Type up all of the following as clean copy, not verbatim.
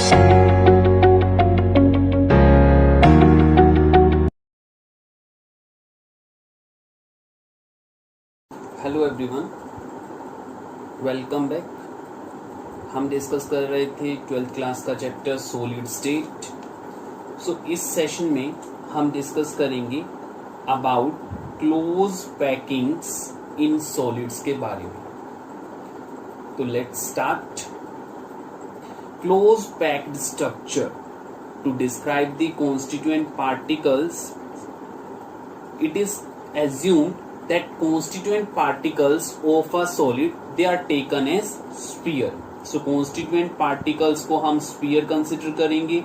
Hello everyone, welcome back. हम discuss कर रहे थे 12th क्लास का चैप्टर सॉलिड स्टेट। सो इस सेशन में हम डिस्कस करेंगे about close packings in solids के बारे में। तो let's start. Close packed structure to describe the constituent particles, it is assumed that constituent particles of a solid they are taken as sphere. So constituent particles को हम sphere consider करेंगे.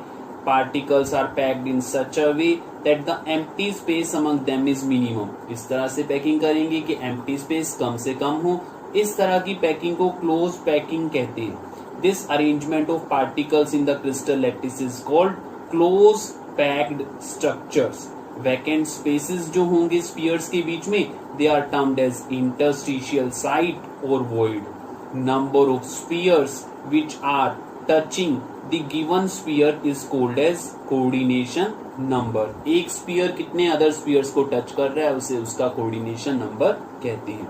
Particles are packed in such a way that the empty space among them is minimum. इस तरह से packing करेंगे कि empty space कम से कम हो. इस तरह की पैकिंग को क्लोज पैकिंग कहते हैं. This arrangement of particles in the crystal lattice is called close packed structures. Vacant spaces जो होंगे स्फीयर्स के बीच में, they are termed as interstitial site और void. Number of spheres which are touching the given sphere is called as coordination number. एक sphere कितने other spheres को touch कर रहा है उसे उसका कोऑर्डिनेशन नंबर कहते हैं.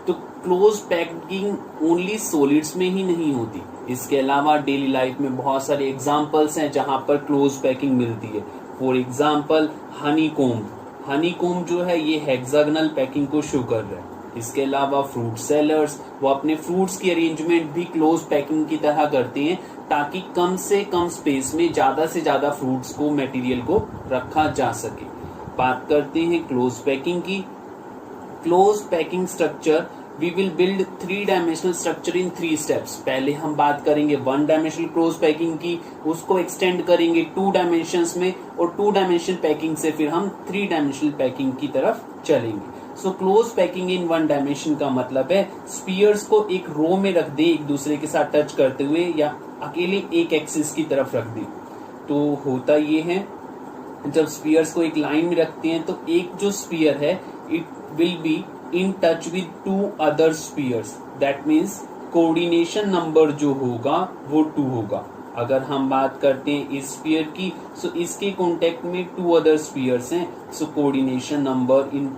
तो क्लोज पैकिंग ओनली सॉलिड्स में ही नहीं होती, इसके अलावा डेली लाइफ में बहुत सारे एग्जांपल्स हैं जहां पर क्लोज पैकिंग मिलती है. फॉर एग्जाम्पल हनीकॉम्ब जो है ये हेक्सागोनल पैकिंग को शो कर रहा है. इसके अलावा फ्रूट सेलर्स वो अपने फ्रूट्स की अरेंजमेंट भी क्लोज पैकिंग की तरह करते हैं ताकि कम से कम स्पेस में ज्यादा से ज्यादा फ्रूट्स को मटेरियल को रखा जा सके. बात करते हैं क्लोज पैकिंग की. Close packing structure we will build 3-dimensional structure in 3 steps. पहले हम बात करेंगे 1-dimensional close packing की, उसको एक्सटेंड करेंगे 2 dimensions में और 2-dimensional पैकिंग से फिर हम 3-dimensional पैकिंग की तरफ चलेंगे. So close packing in 1 dimension का मतलब है स्पीयर्स को एक रो में रख दे एक दूसरे के साथ टच करते हुए या अकेले एक एक्सिस की तरफ रख दे. तो होता ये है जब स्पीयर्स को एक लाइन में रखते हैं तो एक जो स्पीयर है it will be in touch with 2 other spheres. That means coordination number जो होगा वो 2 होगा. अगर हम बात करते हैं इस स्फीयर की, सो इसके कॉन्टेक्ट में 2 other spheres हैं, सो coordination number in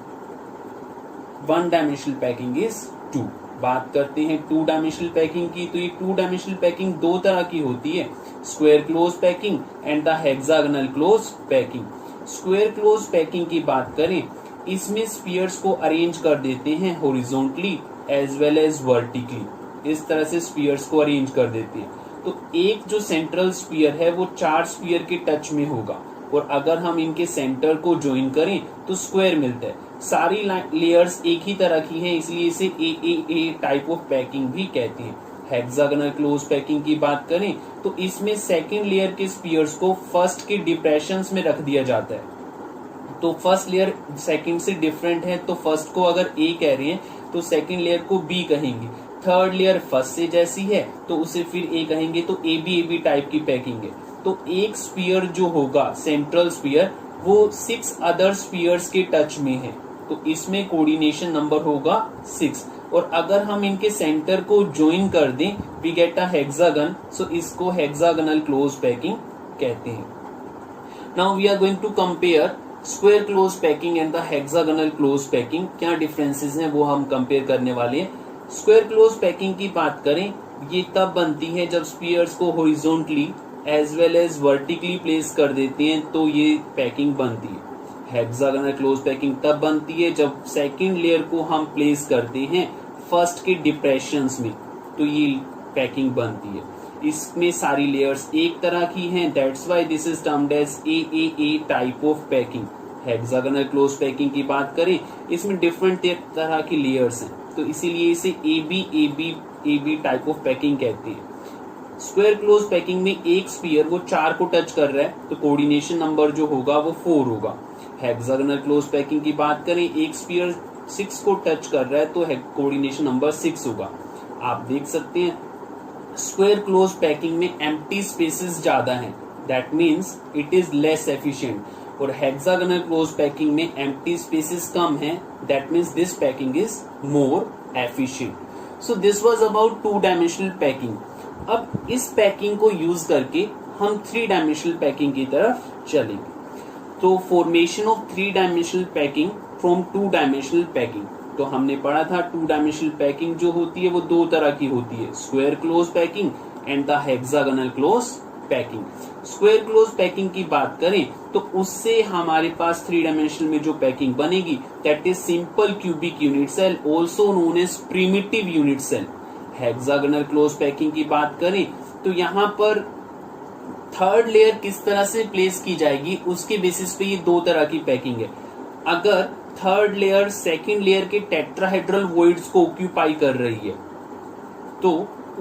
1-dimensional packing is 2. बात करते हैं 2-dimensional पैकिंग की, तो ये 2-dimensional पैकिंग दो तरह की होती है, square close packing and the hexagonal close packing. Square close packing की बात करें, इसमें स्फीयर्स को अरेंज कर देते हैं horizontally as well as vertically. इस तरह से स्फीयर्स को अरेंज कर देते हैं. तो एक जो सेंट्रल स्फीयर है वो 4 स्फीयर के टच में होगा और अगर हम इनके सेंटर को ज्वाइन करें तो स्क्वायर मिलता है. सारी लेयर्स एक ही तरह की हैं, इसलिए इसे ए टाइप ऑफ पैकिंग भी कहते हैं. हेक्सागोनल क्लोज पैकिंग की बात करें तो इसमें सेकेंड लेयर के स्फीयर्स को फर्स्ट के डिप्रेशंस में रख दिया जाता है. तो फर्स्ट लेयर सेकंड से डिफरेंट है, तो फर्स्ट को अगर ए कह रहे हैं तो सेकंड लेयर को बी कहेंगे. थर्ड लेयर फर्स्ट से जैसी है तो उसे फिर ए कहेंगे. तो ए बी टाइप की पैकिंग है. तो एक स्फीयर जो होगा सेंट्रल स्फीयर वो 6 अदर स्फीयर्स के टच में है, तो इसमें कोऑर्डिनेशन नंबर होगा 6. और अगर हम इनके सेंटर को ज्वाइन कर दें we get a hexagon, so इसको हेक्सागोनल क्लोज पैकिंग कहते हैं. Now we are going to compare square close packing and the hexagonal close packing. क्या डिफरेंसेस हैं वो हम कंपेयर करने वाले हैं. स्क्वायर क्लोज पैकिंग की बात करें, ये तब बनती है जब स्फीयर्स को horizontally as well as vertically place कर देते हैं तो ये पैकिंग बनती है. हेक्सागोनल क्लोज पैकिंग तब बनती है जब सेकंड लेयर को हम प्लेस करते हैं फर्स्ट के डिप्रेशंस में, तो ये पैकिंग बनती है. इसमें सारी लेयर्स एक तरह की हैं, that's why this is termed as A type of packing. Hexagonal close packing की बात करें इसमें डिफरेंट तरह की लेयर्स हैं, तो इसीलिए इसे A B type of packing कहते हैं. स्क्वायर क्लोज पैकिंग में एक स्फीयर वो 4 को टच कर रहा है तो कोऑर्डिनेशन नंबर जो होगा वो 4 होगा. हेक्सागोनल क्लोज पैकिंग की बात करें एक स्फीयर 6 को टच कर रहा है तो कोऑर्डिनेशन नंबर 6 होगा. आप देख सकते हैं स्क्वायर क्लोज पैकिंग में एम्प्टी स्पेसेस ज्यादा हैं, that means it is less efficient. और हेक्सागोनल क्लोज पैकिंग में एम्प्टी स्पेसेस कम हैं, that means this packing is more efficient. So this was about 2-dimensional packing. अब इस पैकिंग को यूज करके हम 3 डायमेंशनल पैकिंग की तरफ चलेंगे। तो formation of 3 dimensional packing from 2 dimensional packing, तो हमने पढ़ा था 2 डायमेंशनल पैकिंग जो होती है वो 2 तरह की होती है, square close packing and the hexagonal close packing. Square close packing की बात करें तो उससे हमारे पास 3 डायमेंशनल में जो पैकिंग बनेगी that is simple cubic unit cell, also known as primitive unit cell. Hexagonal close packing की बात करें तो यहाँ पर थर्ड लेयर किस तरह से प्लेस की जाएगी उसके बेसिस पे ये 2 तरह की पैकिंग है। अगर थर्ड लेयर सेकंड लेयर के टेट्राहेड्रल वॉइड्स को ऑक्यूपाई कर रही है तो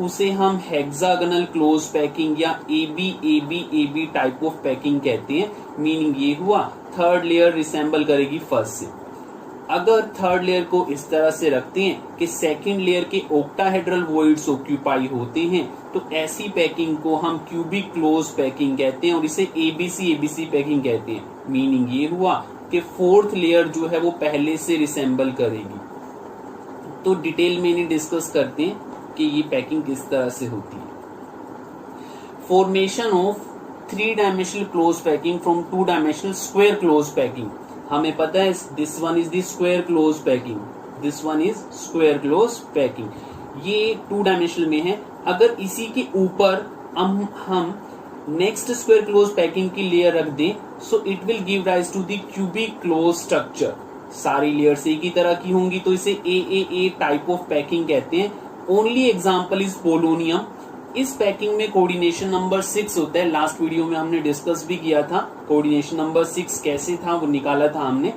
उसे हम हेक्सागोनल क्लोज पैकिंग या एबी टाइप ऑफ पैकिंग कहते हैं। मीनिंग ये हुआ थर्ड लेयर रिसेंबल करेगी फर्स्ट से। अगर थर्ड लेयर को इस तरह से रखते हैं कि सेकंड लेयर के ऑक्टाहेड्रल वॉइड्स ऑक्यूपाई होते हैं तो ऐसी पैकिंग को हम क्यूबिक क्लोज पैकिंग कहते हैं और इसे एबीसी पैकिंग कहते हैं। मीनिंग ये हुआ कि फोर्थ लेयर जो है वो पहले से रिसेंबल करेगी। तो डिटेल में इन्हें डिस्कस करते हैं कि ये पैकिंग किस तरह से होती है। Formation of 3 dimensional close packing from 2 dimensional square close packing. हमें पता है this one is the square close packing, this one is square close packing. ये 2 डायमेंशनल में है। अगर इसी के ऊपर हम नेक्स्ट स्क्वायर क्लोज पैकिंग की लेयर रख दें so it will give rise to the cubic close structure. सारी लेयर्स एक ही तरह की होंगी तो इसे ए टाइप ऑफ पैकिंग कहते हैं। Only example is polonium. इस पैकिंग में कोऑर्डिनेशन नंबर 6 होता है। लास्ट वीडियो में हमने डिस्कस भी किया था कोऑर्डिनेशन नंबर 6 कैसे था, वो निकाला था हमने।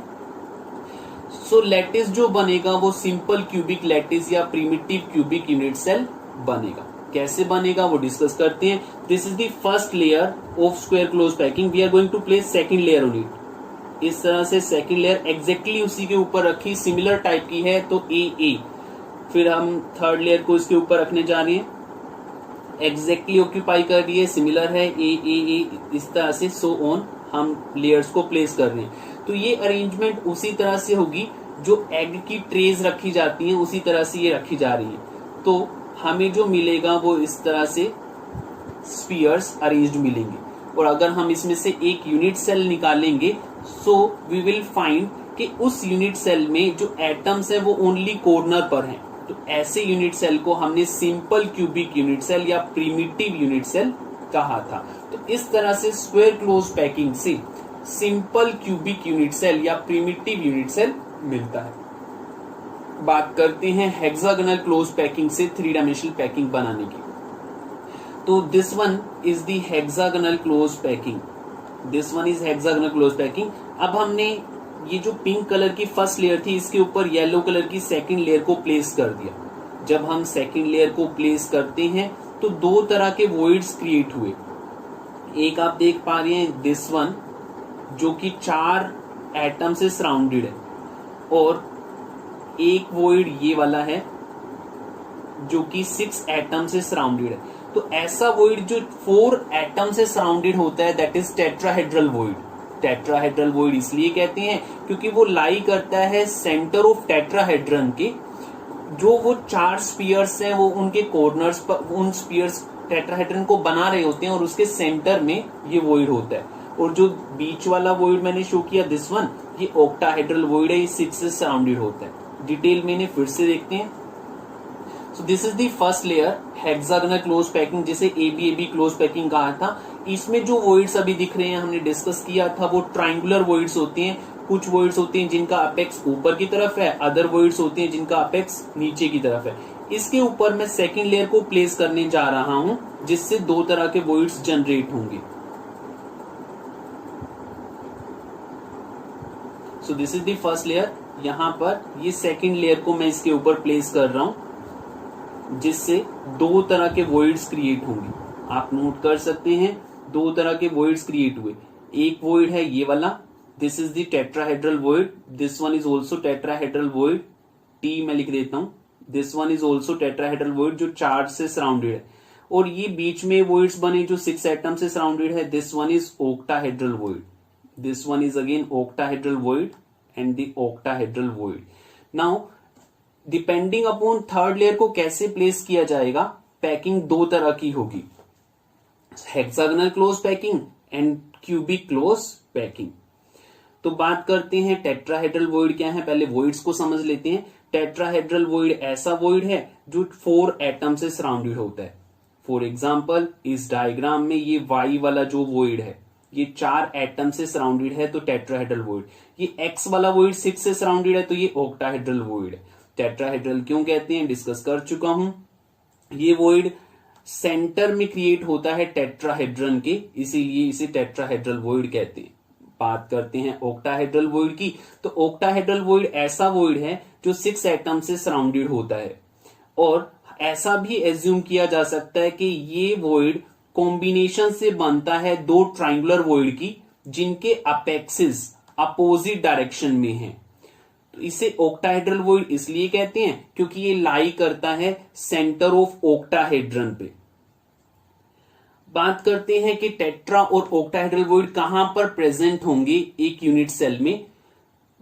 सो लैटिस जो बनेगा वो सिंपल क्यूबिक लैटिस या प्रिमिटिव क्यूबिक यूनिट सेल बनेगा। कैसे बनेगा वो डिस्कस करते हैं। This is the first layer of square close packing, we are going to place second layer on it. इस तरह से सेकंड लेयर एग्जैक्टली उसी के ऊपर रखी, सिमिलर टाइप की है तो ए। फिर हम थर्ड लेयर को इसके ऊपर रखने जा रहे हैं, एग्जैक्टली ऑक्यूपाई कर रही है, सिमिलर है ए, इस तरह से सो ऑन हम लेयर्स को प्लेस कर रहे हैं। तो ये अरेंजमेंट उसी तरह से होगी जो एग की ट्रेज रखी जाती हैं उसी तरह से ये रखी जा रही है। तो हमें जो मिलेगा वो इस तरह से स्फीयर्स अरेंज्ड मिलेंगे। और अगर हम इसमें से एक यूनिट सेल निकालेंगे सो वी विल फाइंड कि उस यूनिट सेल में जो एटम्स हैं वो ओनली कॉर्नर पर हैं। तो ऐसे यूनिट सेल को हमने सिंपल क्यूबिक यूनिट सेल या प्रिमिटिव यूनिट सेल कहा था। तो इस तरह से स्क्वायर क्लोज पैकिंग से सिंपल क्यूबिक यूनिट सेल या प्रिमिटिव यूनिट सेल मिलता है। बात करते हैं हेक्सागोनल क्लोज पैकिंग से 3 डायमेंशनल पैकिंग बनाने की। तो this one is the hexagonal close packing, this one is hexagonal close packing. अब हमने ये जो पिंक कलर की फर्स्ट लेयर थी इसके ऊपर येलो कलर की सेकंड लेयर को प्लेस कर दिया। जब हम सेकंड लेयर को प्लेस करते हैं तो 2 तरह के वॉइड्स क्रिएट हुए। एक आप देख पा रहे हैं दिस वन जो कि 4 एटम से सराउंडेड है और एक वॉइड ये वाला है जो कि 6 एटम से सराउंडेड है। तो ऐसा वॉइड जो 4 एटम से सराउंडेड होता है that is tetrahedral void. Tetrahedral void इसलिए कहते हैं क्योंकि वो लाई करता है सेंटर ऑफ टेट्राहेड्रन के। जो वो 4 स्पीयर्स हैं वो उनके कॉर्नर्स पर उन स्पीयर्स टेट्राहेड्रन को बना रहे होते हैं और उसके सेंटर में ये वॉइड होता है। और जो बीच वाला वॉइड मैंने शो किया दिस वन, ये ऑक्टाहेड्रल वॉइड है, ये 6 से सराउंडेड होता है। डिटेल में इन्हें फिर से देखते हैं। So this is the first layer hexagonal close packing, जिसे एबी क्लोज पैकिंग कहा था। इसमें जो वॉइड्स अभी दिख रहे हैं हमने डिस्कस किया था वो ट्राइंगुलर वॉइड्स होते हैं। कुछ वॉइड्स होते हैं जिनका अपेक्स ऊपर की तरफ है, अदर वॉइड्स होते हैं जिनका अपेक्स नीचे की तरफ है। इसके ऊपर मैं सेकंड लेयर को प्लेस करने जा रहा हूं जिससे 2 तरह के वॉइड्स जनरेट होंगे। सो this is the first layer. यहां पर ये सेकंड लेयर को मैं इसके ऊपर प्लेस कर रहा हूं जिससे 2 तरह के वॉइड्स क्रिएट होंगे। आप नोट कर सकते हैं 2 तरह के वॉइड्स क्रिएट हुए। एक वॉइड है ये वाला, this is the tetrahedral void, this one is also tetrahedral void, T मैं लिख देता हूं। This one is also tetrahedral void जो 4 से सराउंडेड है। और ये बीच में वॉइड्स बने जो 6 एटम से सराउंडेड है, this one is octahedral void, this one is again octahedral void and the octahedral void. Now, depending upon third layer को कैसे प्लेस किया जाएगा पैकिंग दो तरह की होगी, hexagonal close packing and cubic close packing. तो बात करते हैं टेट्राहेड्रल वॉइड क्या है, पहले वॉइड्स को समझ लेते हैं। टेट्राहेड्रल वॉइड ऐसा वॉइड है जो 4 एटम से सराउंडेड होता है। फॉर एग्जांपल इस डायग्राम में ये वाई वाला जो वॉइड है ये 4 एटम से सराउंडेड है तो टेट्राहेड्रल वॉइड। ये एक्स वाला वॉइड 6 से सराउंडेड है तो ये ऑक्टाहेड्रल वॉइड है। टेट्राहेड्रल क्यों कहते हैं डिस्कस कर चुका हूं। ये वॉइड सेंटर में क्रिएट होता है टेट्राहेड्रन के, इसीलिए इसे टेट्राहेड्रल वॉइड कहते हैं। बात करते हैं ऑक्टाहेड्रल वॉइड की, तो ऑक्टाहेड्रल वॉइड ऐसा वॉइड है जो 6 एटम से सराउंडेड होता है। और ऐसा भी एज्यूम किया जा सकता है कि ये वॉइड कॉम्बिनेशन से बनता है 2 ट्रायंगुलर वॉइड की जिनके अपेक्सिस अपोजिट डायरेक्शन में हैं। तो इसे ऑक्टाहेड्रल वॉइड इसलिए कहते हैं क्योंकि ये लाई करता है सेंटर ऑफ ऑक्टाहेड्रन पे। बात करते हैं कि टेट्रा और ऑक्टाहेड्रल वॉइड कहां पर प्रेजेंट होंगे एक यूनिट सेल में।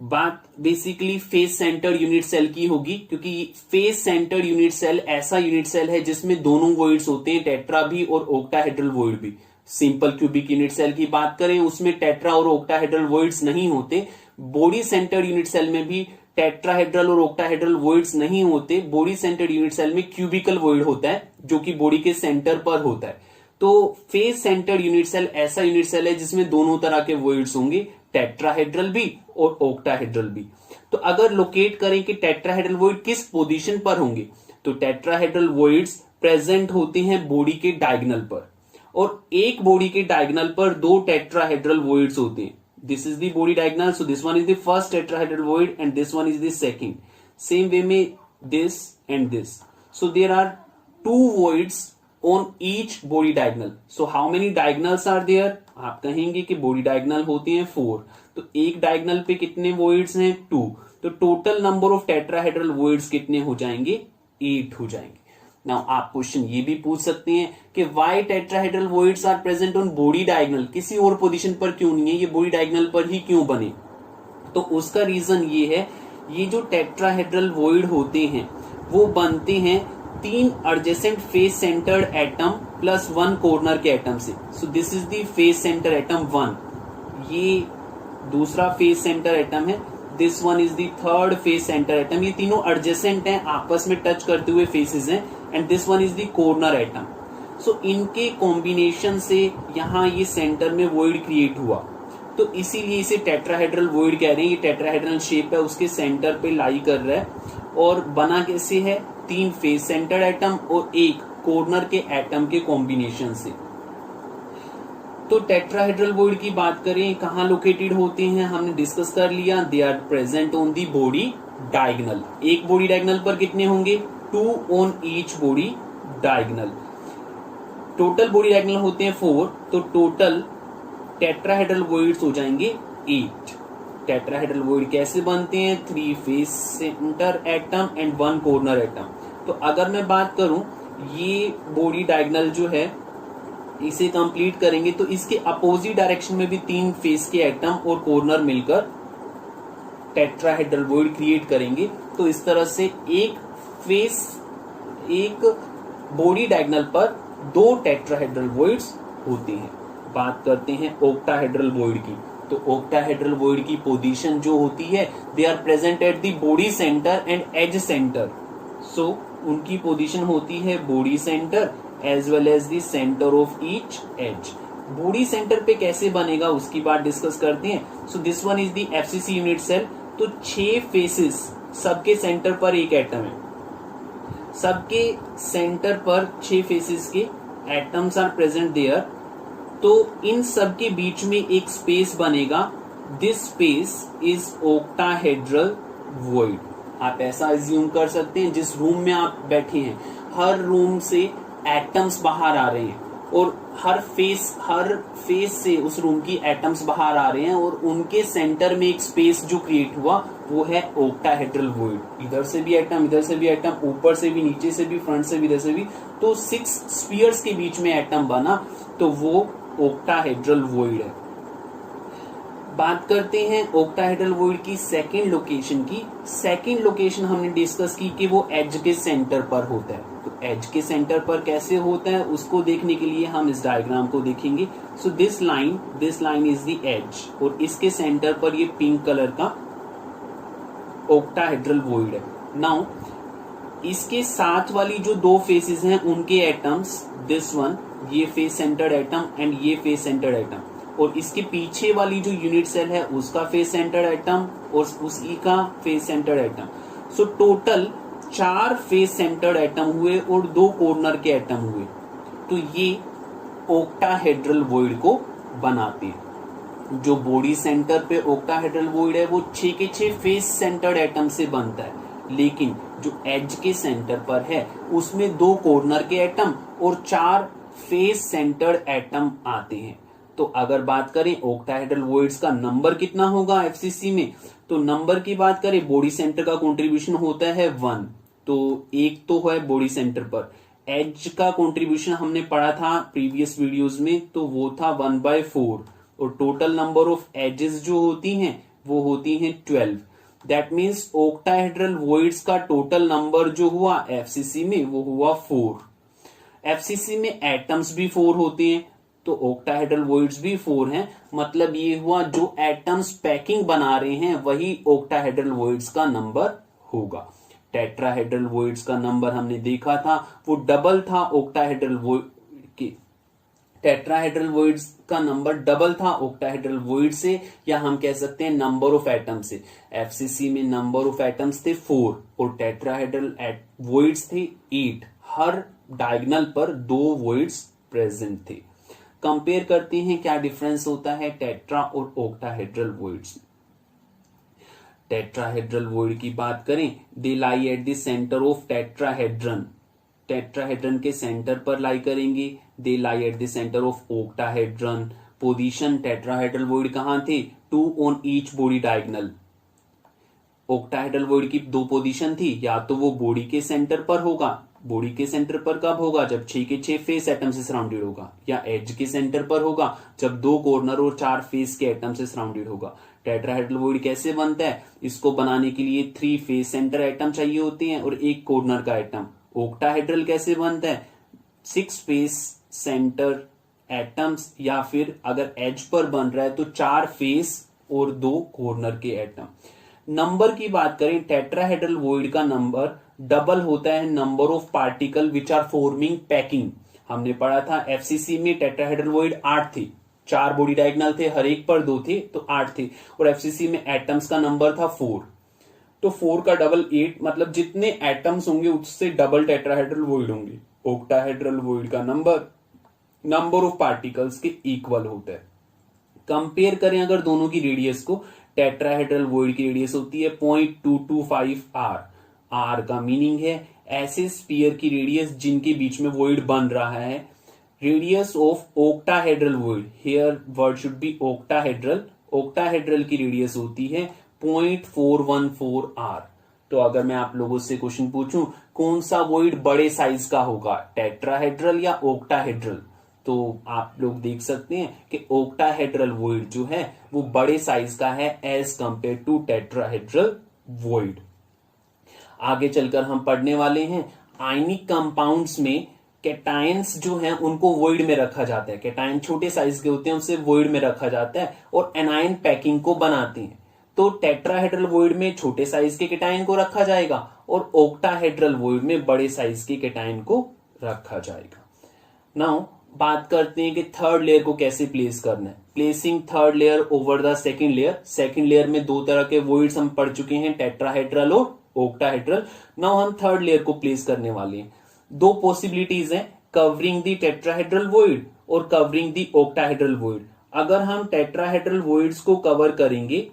बात basically face centred unit cell की होगी, क्योंकि फेस सेंटर्ड यूनिट सेल ऐसा यूनिट सेल है जिसमें दोनों वॉइड्स होते हैं, टेट्रा भी और ऑक्टाहेड्रल वॉइड भी। सिंपल क्यूबिक यूनिट सेल की बात करें उसमें टेट्रा और ऑक्टाहेड्रल वॉइड्स नहीं होते। बॉडी सेंटर्ड यूनिट सेल में भी टेट्राहेड्रल और ऑक्टाहेड्रल वॉइड्स नहीं होते। बॉडी सेंटर्ड यूनिट सेल में क्यूबिकल वॉइड होता है जो कि बॉडी के सेंटर पर होता है। तो फेस सेंटर्ड यूनिट सेल ऐसा यूनिट सेल है जिसमें दोनों तरह के वॉइड्स होंगे, टेट्राहेड्रल भी और ऑक्टाहेड्रल भी। तो अगर लोकेट करें कि टेट्राहेड्रल वॉइड किस पोजीशन पर होंगे, तो टेट्राहेड्रल वॉइड्स प्रेजेंट होते हैं बॉडी के डायगोनल पर, और एक बॉडी के डायगोनल पर 2 टेट्राहेड्रल वॉइड्स होते हैं। This is the body diagonal, so this one is the first tetrahedral void and this one is the second. Same way में this and this, so there are 2 voids on each body diagonal. So how many diagonals are there? आप कहेंगे कि body diagonal होती हैं 4, तो एक diagonal पे कितने वॉइड्स हैं 2, तो total number of tetrahedral voids कितने हो जाएंगे 8 हो जाएंगे। नाउ आप क्वेश्चन ये भी पूछ सकते हैं कि why tetrahedral voids are present on body diagonal, किसी और पोजीशन पर क्यों नहीं है, ये बॉडी डायगोनल पर ही क्यों बने। तो उसका रीजन ये है, ये जो टेट्राहेड्रल वॉइड होते हैं वो बनते हैं 3 adjacent face centred atom plus 1 corner के एटम से। सो this is the face centre atom 1, ये दूसरा फेस सेंटर एटम है, this one is the third phase centre atom. ये तीनों एडजेसेंट हैं, आपस में टच करते हुए फेसेस हैं, and this one is the corner atom. So इनके कॉम्बिनेशन से यहां ये सेंटर में वॉइड क्रिएट हुआ, तो इसीलिए इसे टेट्राहेड्रल वॉइड कह रहे हैं। ये टेट्राहेड्रल शेप है, उसके सेंटर पे लाई कर रहा है, और बना कैसे है 3 फेस सेंटर एटम और 1 कॉर्नर के एटम के कॉम्बिनेशन से। तो टेट्राहेड्रल वॉइड की बात करें कहां लोकेटेड होते हैं, हमने डिस्कस कर लिया, they are present on the body diagonal. एक बॉडी डायगोनल पर कितने होंगे 2 on each body diagonal. Total body diagonal होते हैं 4, तो टोटल टेट्राहेड्रल वॉइड्स हो जाएंगे 8। टेट्राहेड्रल वॉइड कैसे बनते हैं, 3 face centre atom and 1 corner atom. तो अगर मैं बात करूं ये बॉडी डायगोनल जो है इसे कंप्लीट करेंगे तो इसके अपोजिट डायरेक्शन में भी 3 फेस के एटम और कॉर्नर मिलकर टेट्राहेड्रल वॉइड क्रिएट करेंगे। तो इस तरह से एक बॉडी डायगोनल पर 2 टेट्राहेड्रल वॉइड्स होते हैं। बात करते हैं ऑक्टाहेड्रल वॉइड की, तो ऑक्टाहेड्रल वॉइड की पोजीशन जो होती है, they are present at the body centre and edge centre. So उनकी पोजीशन होती है body centre as well as the centre of each edge. Body centre पे कैसे बनेगा उसकी बात डिस्कस करते हैं। So this one is the FCC unit cell, तो 6 फेसेस, सबके सेंटर पर एक एटम है, सबके सेंटर पर 6 फेसेस के एटम्स आर प्रेजेंट देयर। तो इन सब के बीच में एक स्पेस बनेगा, this space is octahedral void. आप ऐसा अज्यूम कर सकते हैं जिस रूम में आप बैठे हैं हर रूम से एटम्स बाहर आ रहे हैं, और हर फेस से उस रूम की एटम्स बाहर आ रहे हैं, और उनके सेंटर में एक स्पेस जो क्रिएट हुआ वो है ऑक्टाहेड्रल वॉइड। इधर से भी एटम, इधर से भी एटम, ऊपर से भी, नीचे से भी, फ्रंट से भी, इधर से भी, तो 6 स्फीयर्स के बीच में एटम बना, तो वो ऑक्टाहेड्रल वॉइड है। बात करते हैं ऑक्टाहेड्रल वॉइड की सेकंड लोकेशन की। सेकंड लोकेशन हमने डिस्कस की कि वो एज के सेंटर पर होता है। तो एज के सेंटर पर कैसे होता है उसको देखने के लिए हम इस डायग्राम को देखेंगे। So this line is the edge, और इसके सेंटर पर ये पिंक कलर का ऑक्टाहेड्रल वॉइड है। नाउ इसके साथ वाली जो दो फेसेस हैं उनके एटम्स, दिस वन, ये फेस सेंटर्ड एटम एंड ये फेस सेंटर्ड एटम, और इसके पीछे वाली जो यूनिट सेल है उसका फेस सेंटर्ड एटम और उसी का face centred atom. So total 4 face centred atom हुए और 2 कॉर्नर के एटम हुए। तो ये ऑक्टाहेड्रल वॉइड को बनाते हैं। जो बॉडी सेंटर पे ऑक्टाहेड्रल वॉइड है वो 6 के 6 फेस सेंटर्ड एटम से बनता है, लेकिन जो एज के सेंटर पर है उसमें 2 कॉर्नर के एटम और 4 फेस सेंटर्ड एटम आते हैं। तो अगर बात करें ऑक्टाहेड्रल वॉइड्स का नंबर कितना होगा एफसीसी में, तो नंबर की बात करें बॉडी सेंटर का कंट्रीब्यूशन होता है 1, तो एक तो है बॉडी सेंटर पर। एज का कंट्रीब्यूशन हमने पढ़ा था प्रीवियस वीडियोस में, तो वो था 1/4, और टोटल नंबर ऑफ एजेस जो होती हैं वो होती हैं 12। दैट मीन्स ऑक्टाहेड्रल वॉइड्स का टोटल नंबर जो हुआ एफसीसी में वो हुआ 4। एफसीसी में एटम्स भी 4 होते हैं, तो ऑक्टाहेड्रल वॉइड्स भी 4 हैं। मतलब ये हुआ जो एटम्स पैकिंग बना रहे हैं वही ऑक्टाहेड्रल वॉइड्स का नंबर होगा। टेट्राहेड्रल वॉइड्स का नंबर हमने देखा था, वो डबल था ऑक्टाहेड्रल वॉइड के। टेट्राहेड्रल वॉइड्स का नंबर डबल था ऑक्टाहेड्रल वॉइड से, या हम कह सकते हैं नंबर ऑफ एटम से। एफसीसी में नंबर ऑफ एटम्स थे 4 और टेट्राहेड्रल वॉइड्स थे 8। हर डायगोनल पर 2 वॉइड्स प्रेजेंट थे। कंपेयर करते हैं क्या डिफरेंस होता है टेट्रा और ऑक्टाहेड्रल वॉइड्स। टेट्राहेड्रल वॉइड की बात करें, they lie at the centre of tetrahedron. Tetrahedron के सेंटर पर लाई करेंगे। They lie at the centre of octahedron. Position tetrahedral void कहां थे, 2 on each body diagonal. Octahedral void की 2 पोजीशन थी, या तो वो बॉडी के सेंटर पर होगा। बॉडी के सेंटर पर कब होगा, जब 6 के 6 फेस एटम से सराउंडेड होगा, या एज के सेंटर पर होगा जब 2 कॉर्नर और 4 फेस के एटम से सराउंडेड होगा। टेट्राहेड्रल वॉइड कैसे बनता है, इसको बनाने के लिए 3 फेस सेंटर एटम चाहिए होते हैं और 1 कॉर्नर का एटम। ऑक्टाहेड्रल कैसे बनता है, 6 फेस सेंटर एटम्स, या फिर अगर एज पर बन रहा है तो 4 फेस और 2 कॉर्नर के एटम। नंबर की बात करें, टेट्राहेड्रल वॉइड का नंबर डबल होता है number of particle which are forming packing. हमने पढ़ा था एफसीसी में टेट्राहेड्रल वॉइड 8 थे, 4 बॉडी डायगोनल थे, हर एक पर 2 थे, तो 8 थे, और एफसीसी में एटम्स का नंबर था 4। तो 4 का डबल 8, मतलब जितने एटम्स होंगे उससे डबल टेट्राहेड्रल वॉइड होंगे। ऑक्टाहेड्रल वॉइड का नंबर ऑफ पार्टिकल्स के इक्वल होता है। कंपेयर करें अगर दोनों की रेडियस को, टेट्राहेड्रल वॉइड की रेडियस होती है 0.225 r। आर का मीनिंग है ऐसे स्फीयर की रेडियस जिनके बीच में वॉइड बन रहा है। Radius of octahedral void, here word should be octahedral. Octahedral की रेडियस होती है 0.414 r। तो अगर मैं आप लोगों से क्वेश्चन पूछूं कौन सा वॉइड बड़े साइज का होगा, टेट्राहेड्रल या ऑक्टाहेड्रल, तो आप लोग देख सकते हैं कि ऑक्टाहेड्रल वॉइड जो है वो बड़े साइज का है as compare to tetrahedral void. आगे चलकर हम पढ़ने वाले हैं आयनिक कंपाउंड्स में कैटायंस जो हैं उनको वॉइड में रखा जाता है। कैटायन छोटे साइज के होते हैं, उसे वॉइड में रखा जाता है और एनायन पैकिंग को बनाते हैं। तो टेट्राहेड्रल वॉइड में छोटे साइज के कैटायन को रखा जाएगा और ऑक्टाहेड्रल वॉइड में बड़े साइज के कैटायन को रखा जाएगा। नाउ बात करते हैं कि थर्ड लेयर को कैसे प्लेस करना है। Placing third layer over the second layer. Second layer में 2 तरह के वॉइड्स हम पढ़ चुके हैं, टेट्राहेड्रल और ऑक्टाहेड्रल। नाउ हम थर्ड लेयर को प्लेस करने वाले हैं। 2 पॉसिबिलिटीज हैं, कवरिंग द टेट्राहेड्रल वॉइड और कवरिंग द ऑक्टाहेड्रल वॉइड। अगर हम टेट्राहेड्रल वॉइड्स को कवर करेंगे,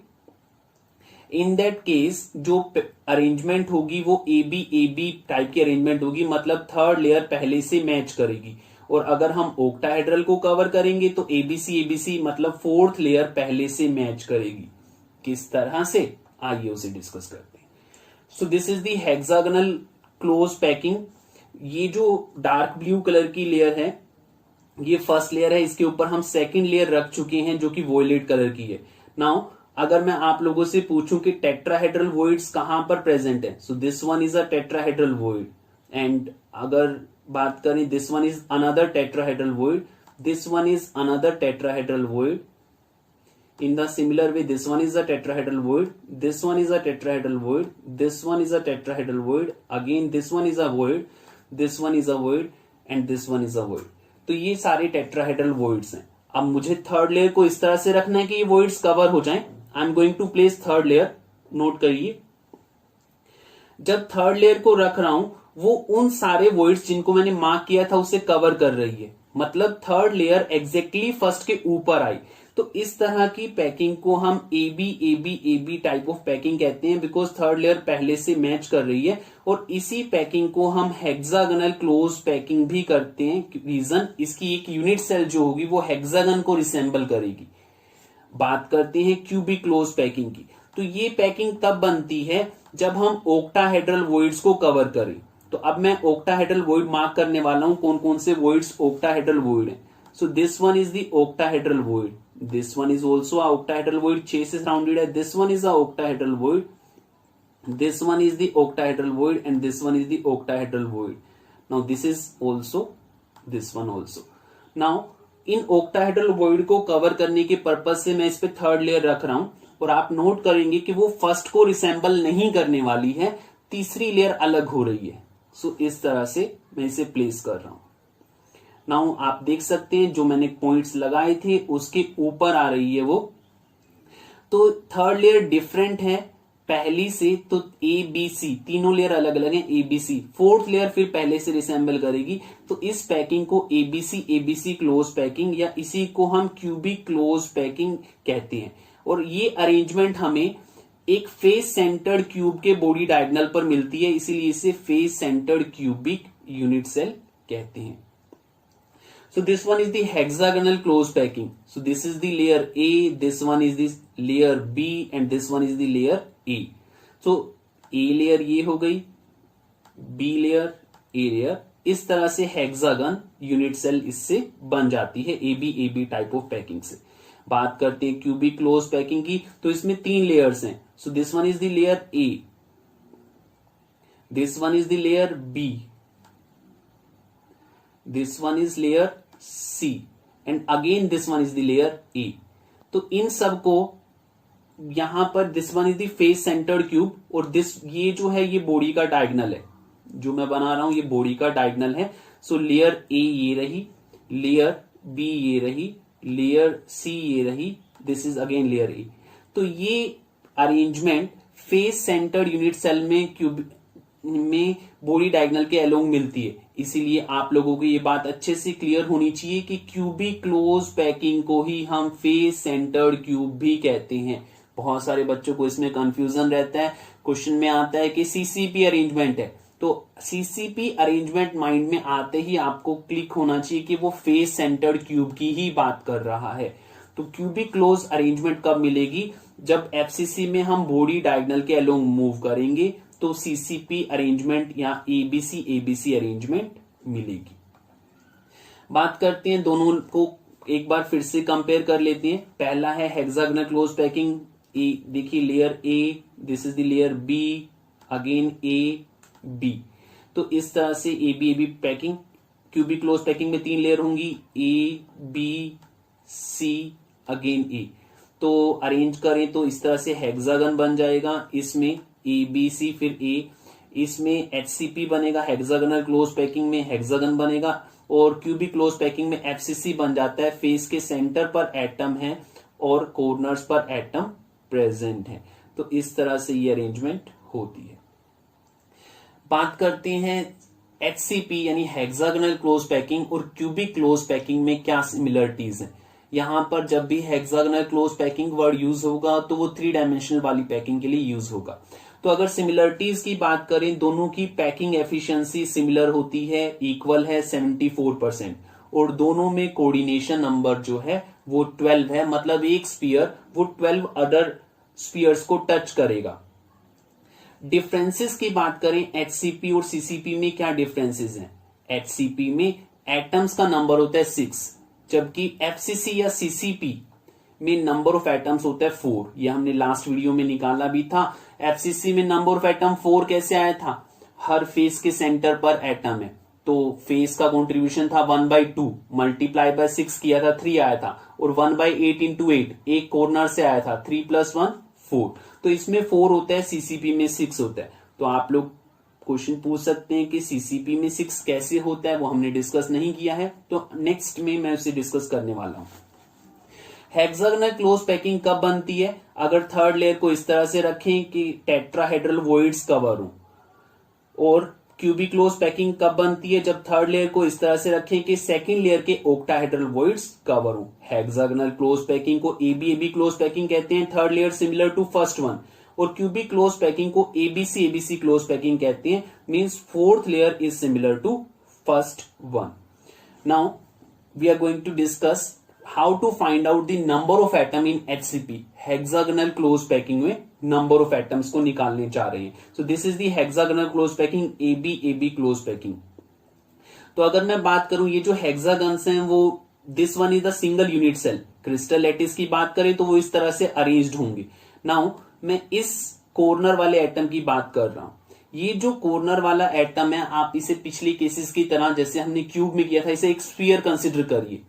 इन दैट केस जो अरेंजमेंट होगी वो ए बी टाइप की अरेंजमेंट होगी, मतलब थर्ड लेयर पहले से मैच करेगी। और अगर हम ऑक्टाहेड्रल को कवर करेंगे तो एबीसी मतलब फोर्थ लेयर पहले से मैच करेगी। किस तरह से, आइए उसे डिस्कस करते हैं। So this is the hexagonal close packing. ये जो डार्क ब्लू कलर की लेयर है ये फर्स्ट लेयर है, इसके ऊपर हम सेकंड लेयर रख चुके हैं जो कि वॉयलेट कलर की है। नाउ अगर मैं आप लोगों से पूछूं कि टेट्राहेड्रल वॉइड्स कहां पर प्रेजेंट है, सो this one is a tetrahedral void, and अगर बात करें this one is another tetrahedral void, this one is another tetrahedral void. In the similar way, this one is a tetrahedral void, this one is a tetrahedral void, this one is a tetrahedral void, again this one is a void, this one is a void, and this one is a void. तो ये सारे tetrahedral voids हैं. अब मुझे third layer को इस तरह से रखना है कि ये वॉइड्स कवर हो जाएं. I am going to place third layer. Note करिए, जब थर्ड लेयर को रख रहा हूं वो उन सारे वॉइड्स जिनको मैंने मार्क किया था उसे कवर कर रही है. मतलब थर्ड लेयर एग्जैक्टली फर्स्ट के ऊपर आई. तो इस तरह की पैकिंग को हम A B type of packing कहते हैं, बिकॉज थर्ड लेयर पहले से मैच कर रही है. और इसी पैकिंग को हम हेक्सागोनल क्लोज पैकिंग भी करते हैं. रीजन, इसकी एक यूनिट सेल जो होगी वो हेक्सागन को रिसेंबल करेगी. बात करते हैं क्यूबिक क्लोज पैकिंग की. तो ये पैकिंग तब बनती है जब हम ऑक्टाहेड्रल वॉइड्स को कवर करें. तो अब मैं ऑक्टाहेड्रल वॉइड मार्क करने वाला हूं. कौन कौन से वॉइड्स ऑक्टाहेड्रल वॉइड है. सो this one is the octahedral void, this one is also a octahedral void, 6 से surrounded है. this one is a octahedral void, this one is the octahedral void, and this one is the octahedral void. now this is also this one also. now in octahedral void को cover करने के purpose से मैं इस पे third layer रख रहा हूं. और आप नोट करेंगे कि वो फर्स्ट को रिसेंबल नहीं करने वाली है, तीसरी लेयर अलग हो रही है. सो इस तरह से मैं इसे प्लेस कर रहा हूं. नाउ आप देख सकते हैं जो मैंने पॉइंट्स लगाए थे उसके ऊपर आ रही है वो. तो थर्ड लेयर डिफरेंट है पहली से. तो ए बी सी तीनों लेयर अलग अलग हैं. A B C, fourth layer फिर पहले से रिसेंबल करेगी. तो इस पैकिंग को एबीसी क्लोज पैकिंग या इसी को हम क्यूबिक क्लोज पैकिंग कहते हैं. और ये अरेंजमेंट हमें एक फेस सेंटर्ड क्यूब के बॉडी डायगोनल पर मिलती है, इसीलिए इसे face centred cubic unit cell कहते हैं. So this one is the hexagonal close packing. So this is the layer A, this one is the layer B, and this one is the layer A. So A layer ये हो गई, B layer, A layer. इस तरह से hexagon unit cell इससे बन जाती है A B type of packing से. बात करते हैं क्यूबिक क्लोज पैकिंग की. तो इसमें 3 लेयर्स हैं. So this one is the layer A, this one is the layer B, this one is layer C, and again this one is the layer A. तो इन सब को यहां पर this one is the face centered cube, और ये जो है ये बॉडी का डायगोनल है. जो मैं बना रहा हूं ये बॉडी का डायगोनल है. सो लेयर A ये रही, लेयर B ये रही, लेयर C ये रही, this is again layer A. तो ये arrangement face centred unit cell में बॉडी डायगोनल के अलोंग मिलती है. इसीलिए आप लोगों को ये बात अच्छे से क्लियर होनी चाहिए कि क्यूबिक क्लोज पैकिंग को ही हम फेस सेंटर्ड क्यूब भी कहते हैं. बहुत सारे बच्चों को इसमें कंफ्यूजन रहता है. क्वेश्चन में आता है कि सीसीपी अरेंजमेंट है. तो सीसीपी अरेंजमेंट माइंड में आते ही आपको क्लिक होना चाहिए कि वो फेस सेंटर्ड क्यूब की ही बात कर रहा है. तो क्यूबिक क्लोज अरेंजमेंट कब मिलेगी, जब एफसीसी में हम बॉडी डायगोनल के अलोंग मूव करेंगे तो सीसीपी अरेंजमेंट या एबीसी अरेंजमेंट मिलेगी. बात करते हैं दोनों को एक बार फिर से कंपेयर कर लेते हैं. पहला है हेक्सागोनल क्लोज पैकिंग. देखिए layer A, this is the layer B, again A B. तो इस तरह से A B packing. Cubic close packing में 3 लेयर होंगी, ए बी सी अगेन ए. तो अरेंज करें तो इस तरह से हेक्सागन बन जाएगा. इसमें ए बी सी फिर ए. इसमें एचसीपी बनेगा, हेक्सागोनल क्लोज पैकिंग में हेक्सागन बनेगा. और क्यूबिक क्लोज पैकिंग में एफसीसी बन जाता है. फेस के सेंटर पर एटम है और कॉर्नर्स पर एटम प्रेजेंट है. तो इस तरह से ये अरेंजमेंट होती है. बात करते हैं एचसीपी यानी हेक्सागोनल क्लोज पैकिंग और क्यूबिक क्लोज पैकिंग में क्या सिमिलरिटीज हैं. यहां पर जब भी hexagonal close packing word use होगा तो वो 3 डायमेंशनल वाली पैकिंग के लिए यूज होगा. तो अगर सिमिलरिटीज की बात करें, दोनों की पैकिंग एफिशिएंसी सिमिलर होती है, इक्वल है 74%. और दोनों में कोऑर्डिनेशन नंबर जो है वो 12 है. मतलब एक स्फीयर वो 12 अदर स्फीयर्स को टच करेगा. डिफरेंसेस की बात करें एचसीपी और सीसीपी में, क्या डिफरेंसेस हैं. एचसीपी में एटम्स का नंबर होता है 6, जबकि एफसीसी या सीसीपी में नंबर ऑफ एटम्स होता है 4। ये हमने लास्ट वीडियो में निकाला भी था। एफसीसी में नंबर ऑफ एटम 4 कैसे आया था? हर फेस के सेंटर पर एटम है, तो फेस का कंट्रीब्यूशन था 1/2 मल्टीप्लाई बाय 6 किया था 3 आया था, और 1/8 इंटू 8 एक कॉर्नर से आया था, 3 + 1 4। तो इसमें 4 होता है, सीसीपी में 6 होता है। तो आप लोग क्वेश्चन पूछ सकते हैं कि सीसीपी में 6 कैसे होता है, वो हमने डिस्कस नहीं किया है, तो नेक्स्ट में मैं उसे डिस्कस करने वाला हूं। हेक्सागोनल क्लोज पैकिंग कब बनती है? अगर थर्ड लेयर को इस तरह से रखें कि टेट्राहेड्रल वॉइड्स कवर हो। और क्यूबिक क्लोज पैकिंग कब बनती है? जब थर्ड लेयर को इस तरह से रखें कि सेकंड लेयर के ऑक्टाहेड्रल वॉइड्स कवर हो। हेक्सागोनल क्लोज पैकिंग को एबी क्लोज पैकिंग कहते हैं, third layer similar to first one. और क्यूबिक क्लोज पैकिंग को एबीसी क्लोज पैकिंग कहते हैं, means fourth layer is similar to first one. Now we are going to discuss how to find out the number of atom in HCP। Hexagonal close packing में number of atoms को निकालने जा रहे हैं। So this is the hexagonal close packing, AB close packing. तो अगर मैं बात करूं, ये जो हेक्सागन्स हैं वो this one is the single unit cell. Crystal lattice की बात करें तो वो इस तरह से अरेंज्ड होंगे। नाउ मैं इस कॉर्नर वाले एटम की बात कर रहा हूं। ये जो कॉर्नर वाला एटम है, आप इसे पिछले केसेस की तरह जैसे हमने क्यूब में किया था, इसे एक स्फीयर कंसिडर करिए।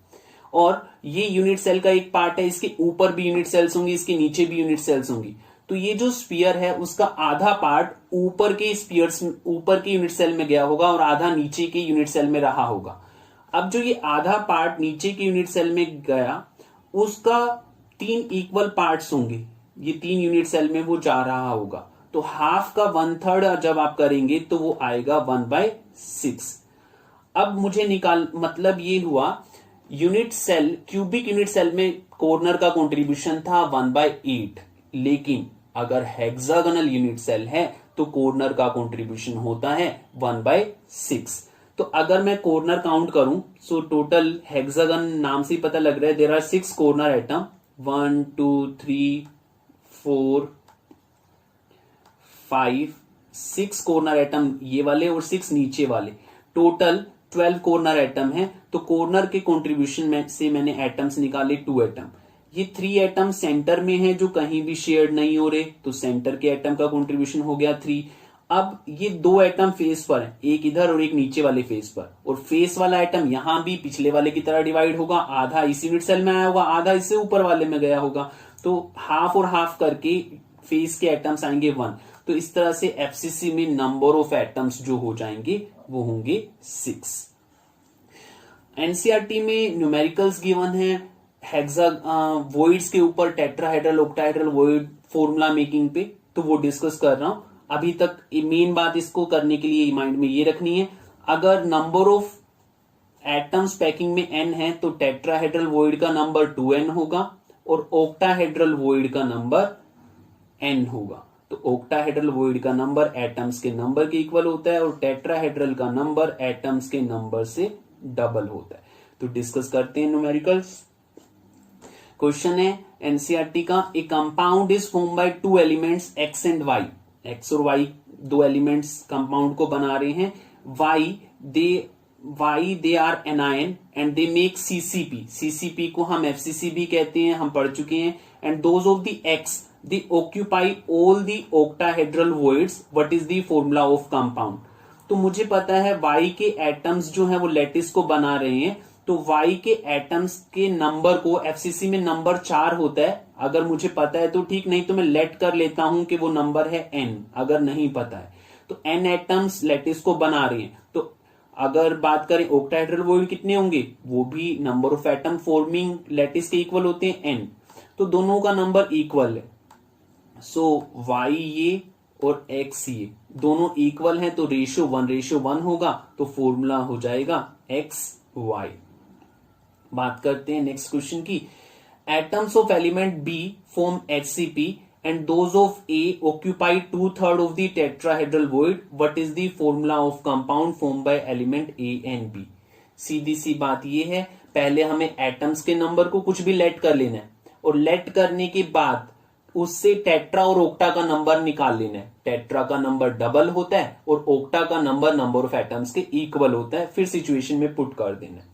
और ये यूनिट सेल का एक पार्ट है, इसके ऊपर भी यूनिट सेल्स होंगी, इसके नीचे भी यूनिट सेल्स होंगी। तो ये जो स्फीयर है उसका आधा पार्ट ऊपर के स्फीयर्स, ऊपर के यूनिट सेल में गया होगा और आधा नीचे के यूनिट सेल में रहा होगा। अब जो ये आधा पार्ट नीचे के यूनिट सेल में गया, उसका 3 इक्वल पार्ट्स होंगे, ये 3 यूनिट सेल में वो जा रहा होगा। तो हाफ का 1/3 जब आप करेंगे तो वो आएगा 1/6। अब मुझे मतलब ये हुआ, unit cell, cubic unit cell में कॉर्नर का कंट्रीब्यूशन था 1/8, लेकिन अगर हेक्सागोनल यूनिट सेल है तो कॉर्नर का कंट्रीब्यूशन होता है 1/6। तो अगर मैं कॉर्नर काउंट करूं, सो टोटल हेक्सागन नाम से ही पता लग रहा है, there are 6 corner atom, 1 2 3 4 5 6 corner atom ये वाले और 6 नीचे वाले, टोटल 12 कॉर्नर एटम है। तो कॉर्नर के कंट्रीब्यूशन में से मैंने एटम्स निकाले 2 एटम। ये 3 एटम सेंटर में है जो कहीं भी शेयर्ड नहीं हो रहे, तो सेंटर के एटम का कंट्रीब्यूशन हो गया 3। अब ये 2 एटम फेस पर है, एक इधर और एक नीचे वाले फेस पर, और फेस वाला एटम यहां भी पिछले वाले की तरह डिवाइड होगा, आधा इस यूनिट सेल में आया होगा, आधा इससे ऊपर वाले में गया होगा। तो हाफ और हाफ करके फेस के एटम्स आएंगे 1। तो इस तरह से एफसीसी में नंबर ऑफ एटम्स जो हो जाएंगे वो होंगे 6। एनसीईआरटी में न्यूमेरिकल्स गिवन है वॉइड्स के ऊपर, tetrahedral octahedral void formula making पे, तो वो डिस्कस कर रहा हूं। अभी तक मेन बात इसको करने के लिए माइंड में ये रखनी है, अगर नंबर ऑफ एटम्स पैकिंग में n है तो टेट्राहेड्रल वॉइड का नंबर 2n होगा और ऑक्टाहेड्रल वॉइड का नंबर n होगा। तो ऑक्टाहेड्रल वॉइड का नंबर एटम्स के नंबर के इक्वल होता है और टेट्राहेड्रल का नंबर एटम्स के नंबर से डबल होता है। तो डिस्कस करते हैं न्यूमेरिकल्स। क्वेश्चन है एनसीईआरटी का, a compound is form by 2 elements x and y। x और y 2 एलिमेंट्स कंपाउंड को बना रहे हैं। y they are anion and they make CCP को हम FCC भी कहते हैं, हम पढ़ चुके हैं। And those of the x they occupy all the octahedral voids, what is the formula of compound। तो मुझे पता है y के एटम्स जो है वो लैटिस को बना रहे हैं, तो y के एटम्स के नंबर को FCC में नंबर 4 होता है। अगर मुझे पता है तो ठीक, नहीं तो मैं लेट कर लेता हूं कि वो नंबर है n। अगर नहीं पता है तो n एटम्स लैटिस को बना रहे हैं। तो अगर बात करें ऑक्टाहेड्रल वॉइड कितने होंगे, वो भी number of atom forming lattice के इक्वल होते हैं n। तो दोनों का नंबर इक्वल है। सो y ये और x ये दोनों इक्वल हैं, तो रेशियो 1:1 होगा। तो फॉर्मूला हो जाएगा xy। बात करते हैं नेक्स्ट क्वेश्चन की। Atoms of element B form HCP and those of A occupy 2/3 of the tetrahedral void, what is the formula of compound form by element A and B। सीधी सी बात ये है, पहले हमें एटम्स के नंबर को कुछ भी लेट कर लेना है और लेट करने के बाद उससे टेट्रा और ओक्टा का नंबर निकाल लेना है। टेट्रा का नंबर डबल होता है और ओक्टा का नंबर ऑफ एटम्स के इक्वल होता है, फिर सिचुएशन में पुट कर देना है।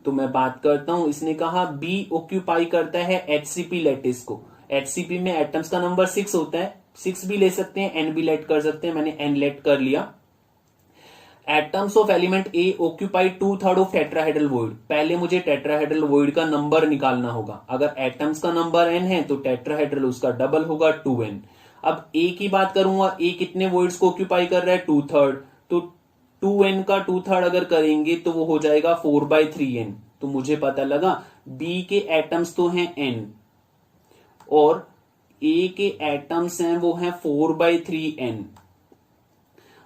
तो मैं बात करता हूं, इसने कहा बी ऑक्यूपाई करता है HCP लैटिस को। HCP में एटम्स का नंबर 6 होता है, 6 भी ले सकते हैं, n भी लेट कर सकते हैं, मैंने n लेट कर लिया। Atoms of element A occupy 2/3 of tetrahedral void. पहले मुझे टेट्राहेड्रल वॉइड का नंबर निकालना होगा। अगर एटम्स का नंबर n है तो टेट्राहेड्रल उसका डबल होगा 2n। अब ए की बात करूंगा, ए कितने वॉइड्स को ऑक्यूपाई कर रहा है 2/3, तो 2n का 2/3 अगर करेंगे तो वो हो जाएगा 4/3n। तो मुझे पता लगा बी के एटम्स तो हैं n और ए के एटम्स हैं वो हैं 4/3n।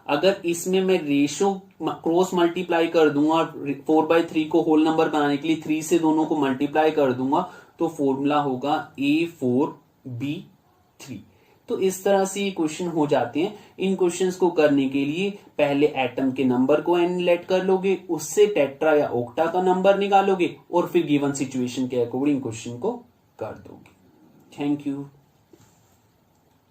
अगर इसमें मैं रेशो क्रॉस मल्टीप्लाई कर दूंगा 4/3 को होल नंबर बनाने के लिए 3 से दोनों को मल्टीप्लाई कर दूंगा तो फॉर्मूला होगा A4B3। तो इस तरह से ये क्वेश्चन हो जाते हैं। इन क्वेश्चंस को करने के लिए पहले एटम के नंबर को n लेट कर लोगे, उससे टेट्रा या ओक्टा का नंबर निकालोगे और फिर गिवन सिचुएशन के अकॉर्डिंग क्वेश्चन को कर दोगे। Thank you.